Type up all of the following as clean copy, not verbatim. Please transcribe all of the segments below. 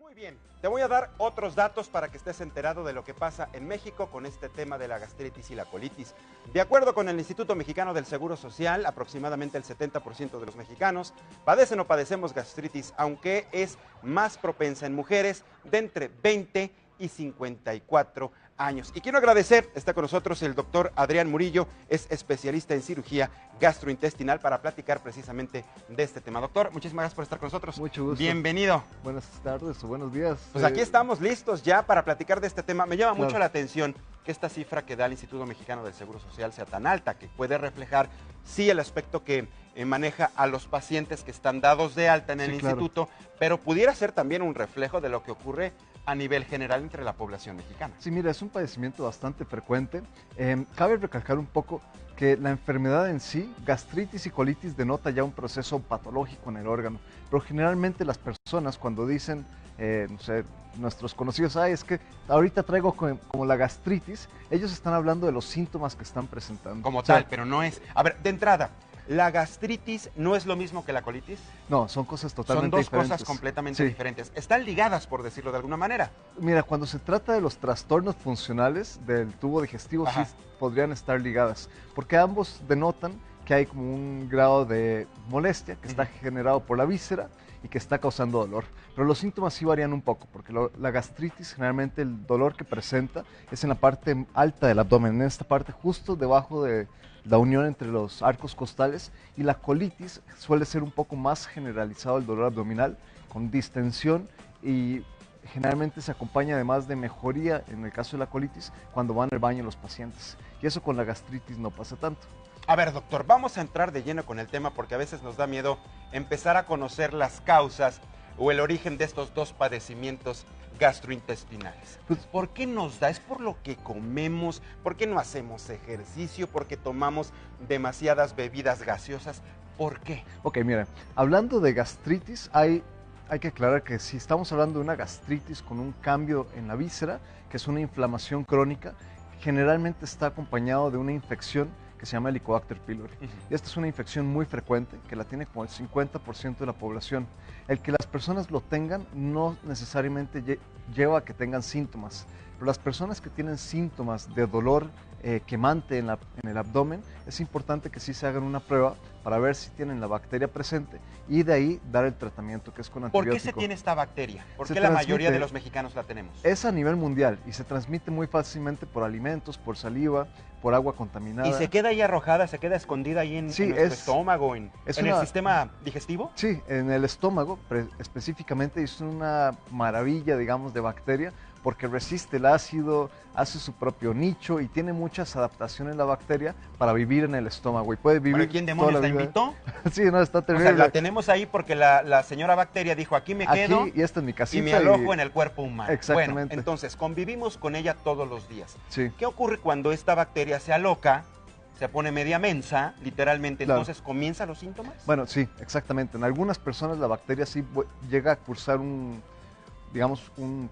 Muy bien, te voy a dar otros datos para que estés enterado de lo que pasa en México con este tema de la gastritis y la colitis. De acuerdo con el Instituto Mexicano del Seguro Social, aproximadamente el 70% de los mexicanos padecen o padecemos gastritis, aunque es más propensa en mujeres de entre 20 y 54 años. Y quiero agradecer, está con nosotros el doctor Adrián Murillo, es especialista en cirugía gastrointestinal para platicar precisamente de este tema. Doctor, muchísimas gracias por estar con nosotros. Mucho gusto. Bienvenido. Buenas tardes o buenos días. Pues aquí estamos listos ya para platicar de este tema. Me llama Claro. mucho la atención que esta cifra que da el Instituto Mexicano del Seguro Social sea tan alta, que puede reflejar, sí, el aspecto que maneja a los pacientes que están dados de alta en el instituto, pero pudiera ser también un reflejo de lo que ocurre a nivel general entre la población mexicana. Sí, mira, es un padecimiento bastante frecuente. Cabe recalcar un poco que la enfermedad en sí, gastritis y colitis, denota ya un proceso patológico en el órgano, pero generalmente las personas cuando dicen, no sé, nuestros conocidos, es que ahorita traigo como la gastritis, ellos están hablando de los síntomas que están presentando. Como tal, pero no es... A ver, de entrada, ¿la gastritis no es lo mismo que la colitis? No, son cosas totalmente diferentes. Son dos cosas completamente diferentes. Están ligadas, por decirlo de alguna manera. Mira, cuando se trata de los trastornos funcionales del tubo digestivo, sí podrían estar ligadas, porque ambos denotan que hay como un grado de molestia que está generado por la víscera y que está causando dolor. Pero los síntomas sí varían un poco, porque la gastritis, generalmente el dolor que presenta es en la parte alta del abdomen, en esta parte justo debajo de la unión entre los arcos costales, y la colitis suele ser un poco más generalizado el dolor abdominal, con distensión, y generalmente se acompaña además de mejoría, en el caso de la colitis, cuando van al baño los pacientes. Y eso con la gastritis no pasa tanto. A ver, doctor, vamos a entrar de lleno con el tema porque a veces nos da miedo empezar a conocer las causas o el origen de estos dos padecimientos gastrointestinales. Pues, ¿por qué nos da? ¿Es por lo que comemos? ¿Por qué no hacemos ejercicio? ¿Por qué tomamos demasiadas bebidas gaseosas? ¿Por qué? Ok, mira, hablando de gastritis, hay que aclarar que si estamos hablando de una gastritis con un cambio en la víscera, que es una inflamación crónica, generalmente está acompañado de una infección que se llama Helicobacter pylori. Y esta es una infección muy frecuente, que la tiene como el 50% de la población. El que las personas lo tengan no necesariamente lleva a que tengan síntomas, pero las personas que tienen síntomas de dolor quemante en el abdomen, es importante que sí se hagan una prueba para ver si tienen la bacteria presente y de ahí dar el tratamiento, que es con antibiótico. ¿Por qué se tiene esta bacteria? ¿Por qué la mayoría de los mexicanos la tenemos? Es a nivel mundial y se transmite muy fácilmente por alimentos, por saliva, por agua contaminada. ¿Y se queda ahí arrojada, se queda escondida ahí en nuestro estómago, en el sistema digestivo? Sí, en el estómago específicamente. Es una maravilla, digamos, de bacteria, porque resiste el ácido, hace su propio nicho y tiene muchas adaptaciones la bacteria para vivir en el estómago y puede vivir. ¿Pero quién demonios la invitó? Sí, no, está terrible. O sea, la tenemos ahí porque la señora bacteria dijo, aquí me quedo y esta es mi casita y me alojo en el cuerpo humano. Exactamente. Bueno, entonces convivimos con ella todos los días. Sí. ¿Qué ocurre cuando esta bacteria se aloca, se pone media mensa, literalmente, entonces comienzan los síntomas? Bueno, sí, exactamente. En algunas personas la bacteria sí llega a cursar un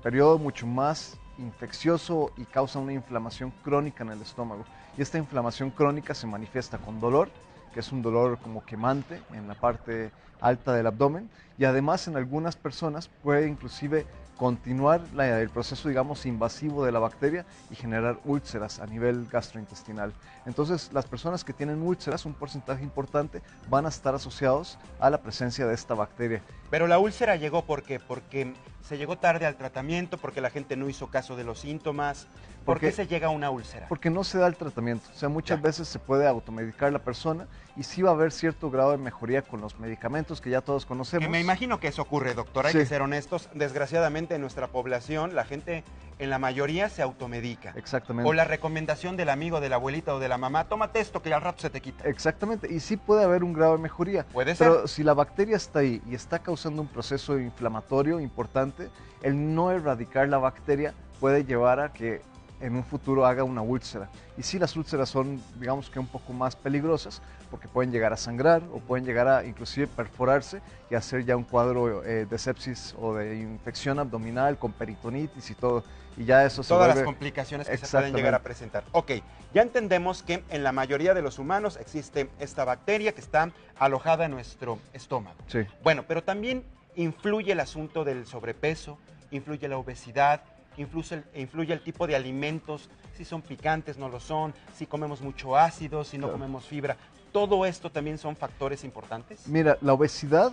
periodo mucho más infeccioso y causa una inflamación crónica en el estómago. Y esta inflamación crónica se manifiesta con dolor, que es un dolor como quemante en la parte alta del abdomen, y además en algunas personas puede inclusive continuar el proceso, digamos, invasivo de la bacteria y generar úlceras a nivel gastrointestinal. Entonces, las personas que tienen úlceras, un porcentaje importante, van a estar asociados a la presencia de esta bacteria. Pero la úlcera llegó ¿por qué? Porque se llegó tarde al tratamiento, porque la gente no hizo caso de los síntomas. ¿Por qué se llega a una úlcera? Porque no se da el tratamiento. O sea, muchas veces se puede automedicar la persona y sí va a haber cierto grado de mejoría con los medicamentos que ya todos conocemos. Que me imagino que eso ocurre, doctor. Hay que ser honestos. Desgraciadamente en nuestra población la gente en la mayoría se automedica. Exactamente. O la recomendación del amigo, de la abuelita o de la mamá, tómate esto que al rato se te quita. Exactamente. Y sí puede haber un grado de mejoría. Puede ser. Pero si la bacteria está ahí y está causando un proceso inflamatorio importante, el no erradicar la bacteria puede llevar a que en un futuro haga una úlcera. Y sí, las úlceras son, digamos que un poco más peligrosas, porque pueden llegar a sangrar o pueden llegar a inclusive perforarse y hacer ya un cuadro de sepsis o de infección abdominal con peritonitis y todo. Y ya eso se vuelve... Todas las complicaciones que se pueden llegar a presentar. Ok, ya entendemos que en la mayoría de los humanos existe esta bacteria que está alojada en nuestro estómago. Sí. Bueno, pero también influye el asunto del sobrepeso, influye la obesidad, influye el tipo de alimentos, si son picantes, no lo son, si comemos mucho ácido, si no comemos fibra. ¿Todo esto también son factores importantes? Mira, la obesidad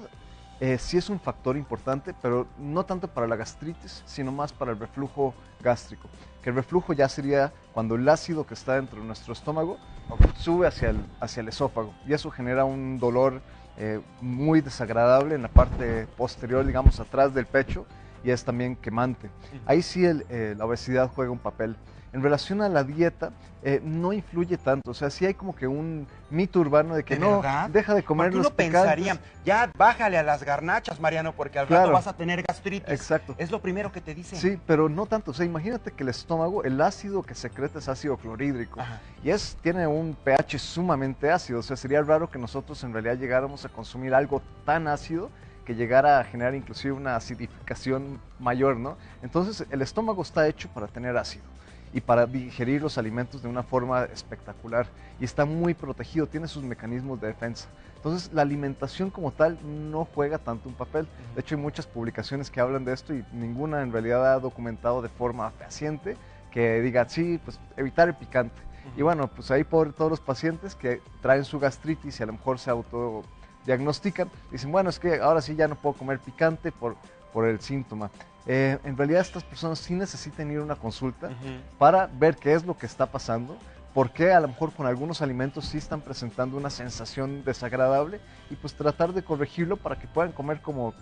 sí es un factor importante, pero no tanto para la gastritis, sino más para el reflujo gástrico. Que el reflujo ya sería cuando el ácido que está dentro de nuestro estómago sube hacia el esófago, y eso genera un dolor muy desagradable en la parte posterior, digamos atrás del pecho, y es también quemante. Ahí sí la obesidad juega un papel. En relación a la dieta, no influye tanto. O sea, sí hay como que un mito urbano de que no, deja de comer los picantes. Uno pensaría, ya bájale a las garnachas, Mariano, porque al rato vas a tener gastritis. Exacto. Es lo primero que te dicen. Sí, pero no tanto. O sea, imagínate que el estómago, el ácido que secreta es ácido clorhídrico. Ajá. Y tiene un pH sumamente ácido. O sea, sería raro que nosotros en realidad llegáramos a consumir algo tan ácido que llegara a generar inclusive una acidificación mayor, ¿no? Entonces, el estómago está hecho para tener ácido y para digerir los alimentos de una forma espectacular, y está muy protegido, tiene sus mecanismos de defensa. Entonces, la alimentación como tal no juega tanto un papel. De hecho, hay muchas publicaciones que hablan de esto y ninguna en realidad ha documentado de forma fehaciente que diga, sí, pues evitar el picante. Y bueno, pues ahí por todos los pacientes que traen su gastritis y a lo mejor se autodiagnostican, dicen, bueno, es que ahora sí ya no puedo comer picante por el síntoma. En realidad estas personas sí necesitan ir a una consulta para ver qué es lo que está pasando, por qué a lo mejor con algunos alimentos sí están presentando una sensación desagradable, y pues tratar de corregirlo para que puedan comer como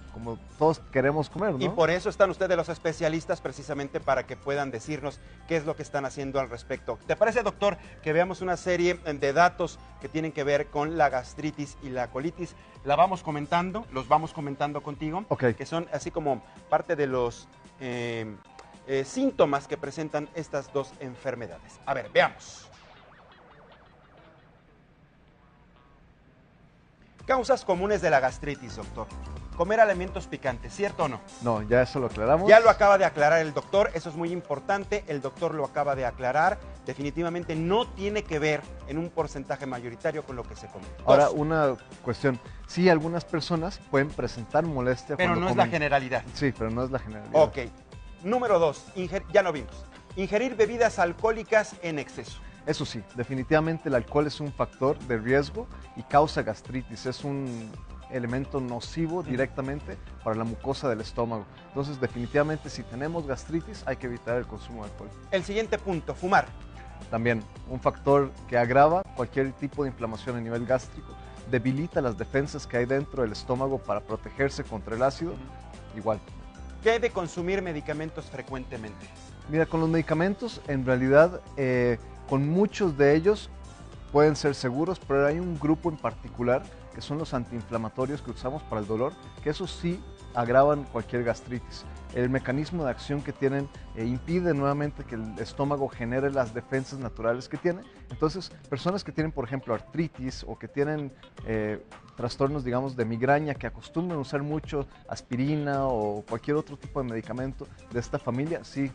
todos queremos comer, ¿no? Y por eso están ustedes los especialistas, precisamente para que puedan decirnos qué es lo que están haciendo al respecto. ¿Te parece, doctor, que veamos una serie de datos que tienen que ver con la gastritis y la colitis? Los vamos comentando contigo, que son así como parte de los síntomas que presentan estas dos enfermedades. A ver, veamos. Causas comunes de la gastritis, doctor. Comer alimentos picantes, ¿cierto o no? No, ya eso lo aclaramos. Ya lo acaba de aclarar el doctor, eso es muy importante, el doctor lo acaba de aclarar. Definitivamente no tiene que ver en un porcentaje mayoritario con lo que se come. Ahora, una cuestión. Sí, algunas personas pueden presentar molestia pero cuando no comen. Es la generalidad. Sí, pero no es la generalidad. Ok. Número 2, ya lo vimos. Ingerir bebidas alcohólicas en exceso. Eso sí, definitivamente el alcohol es un factor de riesgo y causa gastritis. Es un elemento nocivo directamente para la mucosa del estómago. Entonces, definitivamente, si tenemos gastritis, hay que evitar el consumo de alcohol. El siguiente punto, fumar. También, un factor que agrava cualquier tipo de inflamación a nivel gástrico, debilita las defensas que hay dentro del estómago para protegerse contra el ácido, igual. ¿Qué hay de consumir medicamentos frecuentemente? Mira, con los medicamentos, en realidad, con muchos de ellos pueden ser seguros, pero hay un grupo en particular que son los antiinflamatorios que usamos para el dolor, que esos sí agravan cualquier gastritis. El mecanismo de acción que tienen impide nuevamente que el estómago genere las defensas naturales que tiene. Entonces, personas que tienen, por ejemplo, artritis o que tienen trastornos, digamos, de migraña, que acostumbran a usar mucho aspirina o cualquier otro tipo de medicamento de esta familia, sí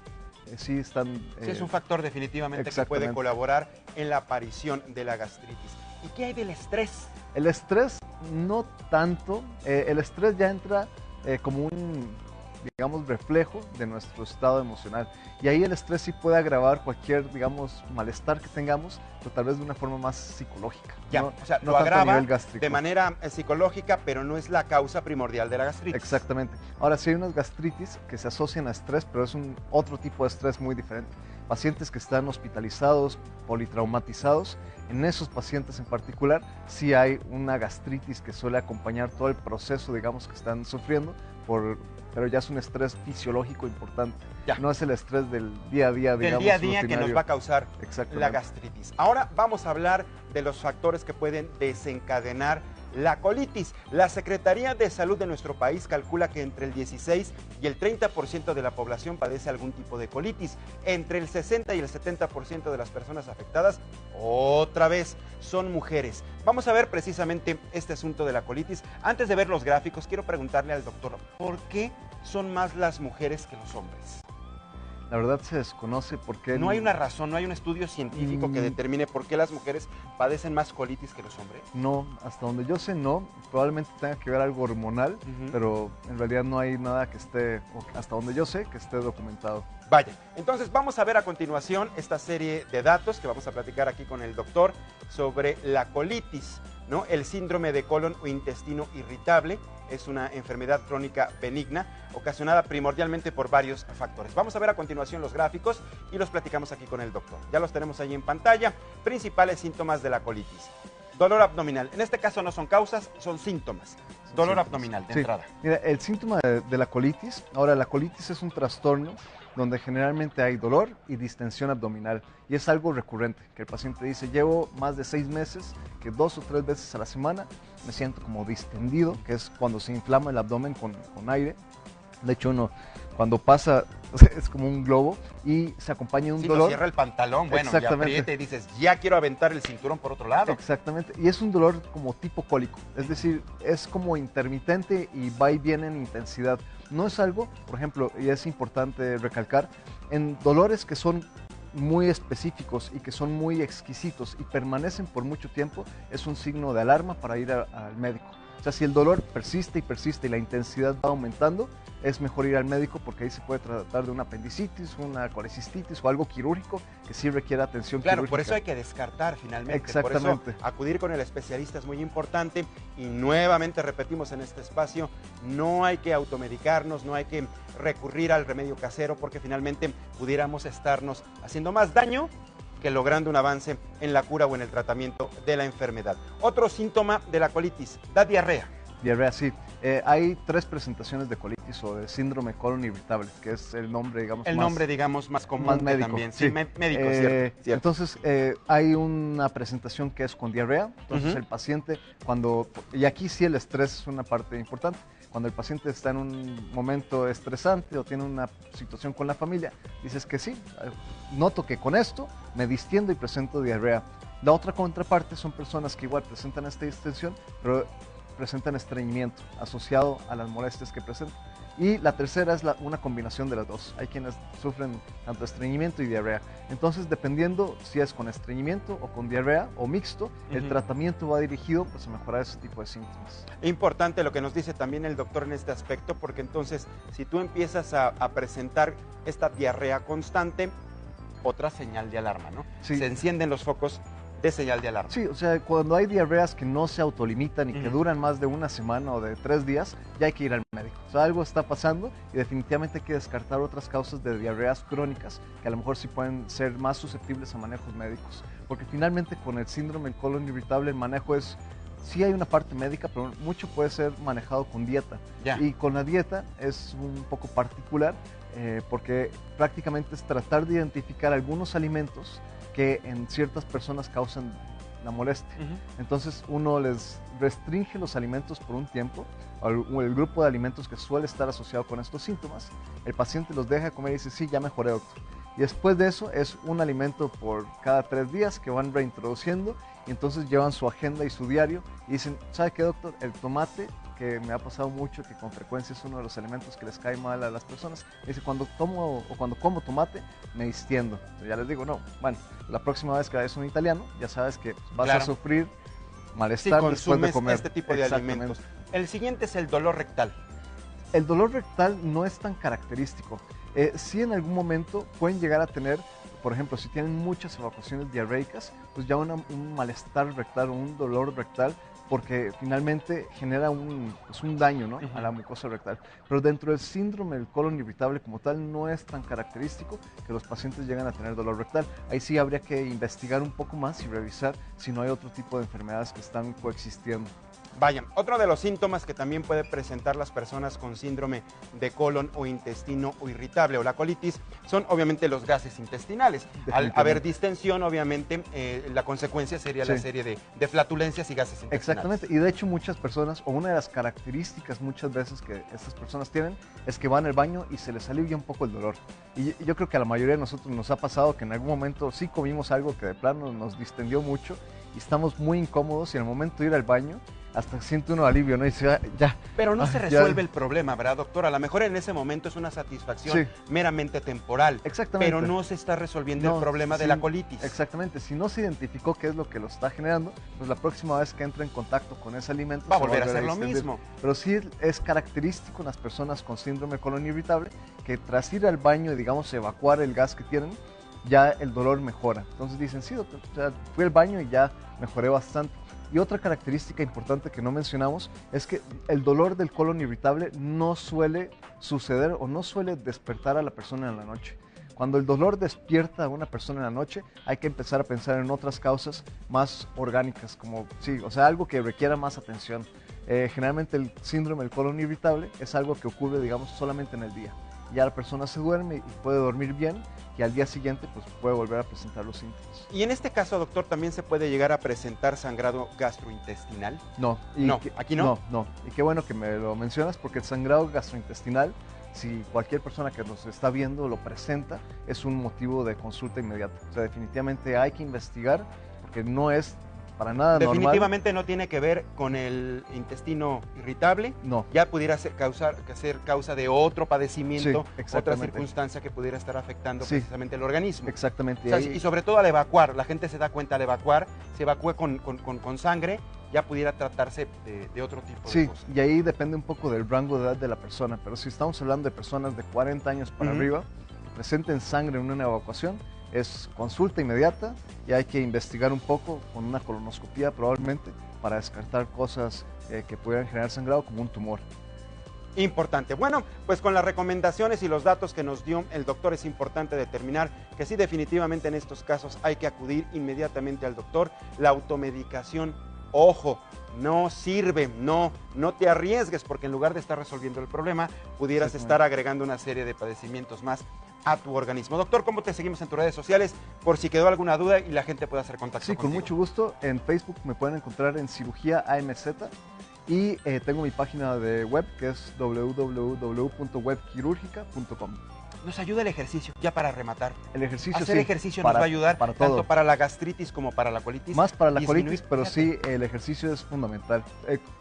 están... sí, es un factor definitivamente que puede colaborar en la aparición de la gastritis. ¿Y qué hay del estrés? El estrés no tanto. El estrés ya entra como un, digamos, reflejo de nuestro estado emocional. Y ahí el estrés sí puede agravar cualquier, digamos, malestar que tengamos, pero tal vez de una forma más psicológica. Ya, no, o sea, no lo agrava gástrico. De manera psicológica, pero no es la causa primordial de la gastritis. Exactamente. Ahora, sí hay unas gastritis que se asocian a estrés, pero es otro tipo de estrés muy diferente. Pacientes que están hospitalizados, politraumatizados, en esos pacientes en particular, sí hay una gastritis que suele acompañar todo el proceso, digamos, que están sufriendo, pero ya es un estrés fisiológico importante. Ya. No es el estrés del día a día, digamos, del día a día rutinario, que nos va a causar la gastritis. Ahora vamos a hablar de los factores que pueden desencadenar la colitis. La Secretaría de Salud de nuestro país calcula que entre el 16 y el 30% de la población padece algún tipo de colitis. Entre el 60 y el 70% de las personas afectadas, otra vez, son mujeres. Vamos a ver precisamente este asunto de la colitis. Antes de ver los gráficos, quiero preguntarle al doctor, ¿por qué son más las mujeres que los hombres? La verdad se desconoce por qué. No hay una razón, no hay un estudio científico que determine por qué las mujeres padecen más colitis que los hombres. No, hasta donde yo sé no, probablemente tenga que ver algo hormonal, pero en realidad no hay nada que esté, hasta donde yo sé, que esté documentado. Vaya, entonces vamos a ver a continuación esta serie de datos que vamos a platicar aquí con el doctor sobre la colitis, ¿no? El síndrome de colon o intestino irritable es una enfermedad crónica benigna ocasionada primordialmente por varios factores. Vamos a ver a continuación los gráficos y los platicamos aquí con el doctor. Ya los tenemos ahí en pantalla. Principales síntomas de la colitis. Dolor abdominal. En este caso no son causas, son síntomas. Dolor abdominal de entrada. Mira, el síntoma de la colitis, ahora la colitis es un trastorno donde generalmente hay dolor y distensión abdominal. Y es algo recurrente, que el paciente dice, llevo más de 6 meses, que 2 o 3 veces a la semana me siento como distendido, que es cuando se inflama el abdomen con aire. De hecho, uno cuando pasa es como un globo y se acompaña de un dolor. Cierra el pantalón, bueno, y aprieta y dices, ya quiero aventar el cinturón por otro lado. Exactamente, y es un dolor como tipo cólico, es decir, es como intermitente y va y viene en intensidad. No es algo, por ejemplo, y es importante recalcar, en dolores que son muy específicos y que son muy exquisitos y permanecen por mucho tiempo, es un signo de alarma para ir al médico. O sea, si el dolor persiste y persiste y la intensidad va aumentando, es mejor ir al médico porque ahí se puede tratar de una apendicitis, una colecistitis o algo quirúrgico que sí requiere atención quirúrgica. Claro, por eso hay que descartar finalmente. Exactamente. Por eso acudir con el especialista es muy importante y nuevamente repetimos en este espacio, no hay que automedicarnos, no hay que recurrir al remedio casero porque finalmente pudiéramos estarnos haciendo más daño que logrando un avance en la cura o en el tratamiento de la enfermedad. Otro síntoma de la colitis, da diarrea. Diarrea, sí. Hay 3 presentaciones de colitis o de síndrome colon irritable, que es el nombre, digamos, más común más médico, también. Sí, médico, cierto. Entonces, hay una presentación que es con diarrea. Entonces, el paciente, y aquí sí el estrés es una parte importante. Cuando el paciente está en un momento estresante o tiene una situación con la familia, dices que sí, noto que con esto me distiendo y presento diarrea. La otra contraparte son personas que igual presentan esta distensión, pero presentan estreñimiento asociado a las molestias que presentan. Y la tercera es una combinación de las dos. Hay quienes sufren tanto estreñimiento y diarrea. Entonces, dependiendo si es con estreñimiento o con diarrea o mixto, el tratamiento va dirigido pues, a mejorar ese tipo de síntomas. Importante lo que nos dice también el doctor en este aspecto, porque entonces, si tú empiezas a presentar esta diarrea constante, otra señal de alarma, ¿no? Sí. Se encienden los focos de señal de alarma. Sí, o sea, cuando hay diarreas que no se autolimitan y que duran más de una semana o de 3 días, ya hay que ir al médico. O sea, algo está pasando y definitivamente hay que descartar otras causas de diarreas crónicas que a lo mejor sí pueden ser más susceptibles a manejos médicos. Porque finalmente con el síndrome del colon irritable el manejo sí hay una parte médica, pero mucho puede ser manejado con dieta. Ya. Y con la dieta es un poco particular porque prácticamente es tratar de identificar algunos alimentos que en ciertas personas causan la molestia. Entonces uno les restringe los alimentos por un tiempo, o el grupo de alimentos que suele estar asociado con estos síntomas, el paciente los deja de comer y dice, sí, ya mejoré, doctor. Y después de eso es un alimento por cada 3 días que van reintroduciendo y entonces llevan su agenda y su diario y dicen, ¿sabe qué, doctor? El tomate, que me ha pasado mucho, que con frecuencia es uno de los alimentos que les cae mal a las personas. Dice, cuando como tomate, me distiendo. Entonces ya les digo, no, bueno, la próxima vez que vayas a un italiano, ya sabes que vas a sufrir malestar después de comer. Este tipo de alimentos. El siguiente es el dolor rectal. El dolor rectal no es tan característico. Sí en algún momento pueden llegar a tener, por ejemplo, si tienen muchas evacuaciones diarreicas, pues ya un malestar rectal o un dolor rectal, porque finalmente genera un daño, ¿no? A la mucosa rectal. Pero dentro del síndrome del colon irritable como tal no es tan característico que los pacientes llegan a tener dolor rectal. Ahí sí habría que investigar un poco más y revisar si no hay otro tipo de enfermedades que están coexistiendo. Vaya, otro de los síntomas que también puede presentar las personas con síndrome de colon o intestino o irritable o la colitis son obviamente los gases intestinales. Al haber distensión, obviamente, la consecuencia sería la serie de flatulencias y gases intestinales. Exactamente, y de hecho muchas personas, o una de las características muchas veces que estas personas tienen, es que van al baño y se les alivia un poco el dolor. Y yo creo que a la mayoría de nosotros nos ha pasado que en algún momento sí comimos algo que de plano nos distendió mucho y estamos muy incómodos y en el momento de ir al baño, hasta siente uno alivio, ¿no? Y dice, ya. Pero no se resuelve el problema, ¿verdad, doctor? A lo mejor en ese momento es una satisfacción meramente temporal. Exactamente. Pero no se está resolviendo el problema de la colitis. Exactamente. Si no se identificó qué es lo que lo está generando, pues la próxima vez que entre en contacto con ese alimento va a volver a hacer lo mismo. Pero sí es característico en las personas con síndrome de colon irritable que tras ir al baño y, digamos, evacuar el gas que tienen, ya el dolor mejora. Entonces dicen, sí, doctor, o sea, fui al baño y ya mejoré bastante. Y otra característica importante que no mencionamos es que el dolor del colon irritable no suele suceder o no suele despertar a la persona en la noche. Cuando el dolor despierta a una persona en la noche, hay que empezar a pensar en otras causas más orgánicas, como, sí, o sea, algo que requiera más atención. Generalmente el síndrome del colon irritable es algo que ocurre, digamos, solamente en el día. Ya la persona se duerme y puede dormir bien, y al día siguiente pues puede volver a presentar los síntomas. Y en este caso, doctor, ¿también se puede llegar a presentar sangrado gastrointestinal? No. ¿Aquí no? No. Y qué bueno que me lo mencionas, porque el sangrado gastrointestinal, si cualquier persona que nos está viendo lo presenta, es un motivo de consulta inmediata. O sea, definitivamente hay que investigar, porque no es para nada normal. Definitivamente no tiene que ver con el intestino irritable. No. Ya pudiera ser causa de otro padecimiento, sí, otra circunstancia que pudiera estar afectando precisamente el organismo. Exactamente. O sea, y sobre todo al evacuar, la gente se da cuenta al evacuar, se evacúa con sangre, ya pudiera tratarse de otro tipo de cosas. Sí, y ahí depende un poco del rango de edad de la persona, pero si estamos hablando de personas de 40 años para arriba, que presenten sangre en una evacuación, es consulta inmediata y hay que investigar un poco con una colonoscopía probablemente para descartar cosas que pudieran generar sangrado como un tumor. Importante. Bueno, pues con las recomendaciones y los datos que nos dio el doctor es importante determinar que sí, definitivamente en estos casos hay que acudir inmediatamente al doctor. La automedicación, ojo, no sirve, no te arriesgues, porque en lugar de estar resolviendo el problema, pudieras estar agregando una serie de padecimientos más a tu organismo. Doctor, ¿cómo te seguimos en tus redes sociales? Por si quedó alguna duda y la gente pueda hacer contacto contigo. Sí, con mucho gusto. En Facebook me pueden encontrar en Cirugía AMZ y tengo mi página de web que es www.webquirúrgica.com. Nos ayuda el ejercicio, ya para rematar. El ejercicio, Hacer ejercicio nos va a ayudar para todo. Tanto para la gastritis como para la colitis. Más para la colitis, pero sí, el ejercicio es fundamental.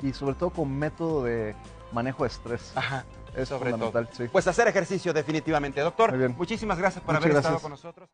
Y sobre todo con método de manejo de estrés. Ajá. Es sobre fundamental, todo. Sí. Pues hacer ejercicio definitivamente. Doctor, muchísimas gracias por haber estado con nosotros.